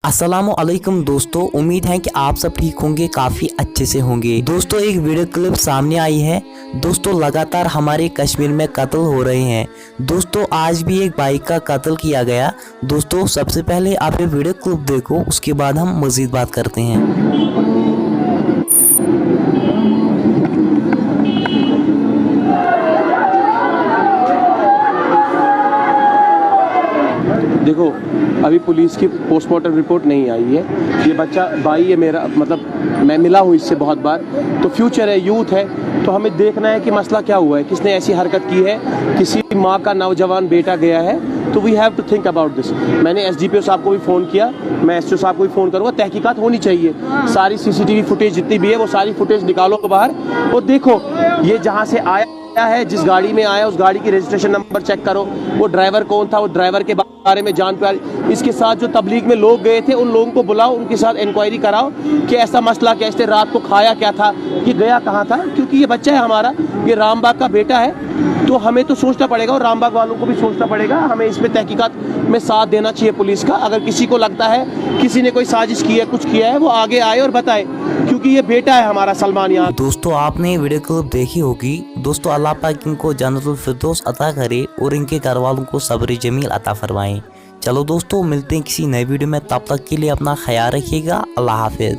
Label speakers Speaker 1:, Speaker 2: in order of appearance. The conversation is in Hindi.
Speaker 1: अस्सलामु अलैकुम दोस्तों, उम्मीद है कि आप सब ठीक होंगे, काफ़ी अच्छे से होंगे। दोस्तों एक वीडियो क्लिप सामने आई है। दोस्तों लगातार हमारे कश्मीर में कत्ल हो रहे हैं। दोस्तों आज भी एक भाई का कत्ल किया गया। दोस्तों सबसे पहले आप ये वीडियो क्लिप देखो, उसके बाद हम मज़ीद बात करते हैं।
Speaker 2: देखो अभी पुलिस की पोस्टमार्टम रिपोर्ट नहीं आई है। ये बच्चा भाई है मेरा, मतलब मैं मिला हूँ इससे बहुत बार। तो फ्यूचर है, यूथ है, तो हमें देखना है कि मसला क्या हुआ है, किसने ऐसी हरकत की है। किसी माँ का नौजवान बेटा गया है, तो we have to think about this. मैंने एसडीपीओ साहब को भी फ़ोन किया, मैं एसडीओ साहब को भी फ़ोन करूँगा। तहकीकात होनी चाहिए, सारी सीसीटीवी फुटेज जितनी भी है वो सारी फुटेज निकालो बाहर और देखो ये जहाँ से आया है, जिस गाड़ी में आया उस गाड़ी की रजिस्ट्रेशन नंबर चेक करो, वो ड्राइवर कौन था, वो ड्राइवर के बारे में जान पाए। इसके साथ जो तबलीग में लोग गए थे उन लोगों को बुलाओ, उनके साथ इंक्वायरी कराओ कि ऐसा मसला क्या, इसने रात को खाया क्या था, ये गया कहाँ था। क्योंकि ये बच्चा है हमारा, ये रामबाग का बेटा है, तो हमें तो सोचना पड़ेगा और रामबाग वालों को भी सोचना पड़ेगा। हमें इसमें तहकीकात में साथ देना चाहिए पुलिस का। अगर किसी को लगता है किसी ने कोई साजिश की है, कुछ किया है, वो आगे आए और बताए, क्योंकि ये बेटा है हमारा सलमान यहाँ।
Speaker 1: दोस्तों आपने वीडियो क्लिप देखी होगी। दोस्तों अल्लाह पाक इनको जन्नतुल फिरदौस अता करे और इनके घर वालों को सब्र जमील अता फरमाए। चलो दोस्तों मिलते हैं किसी नए वीडियो में, तब तक के लिए अपना ख्याल रखिएगा। अल्लाह हाफिज।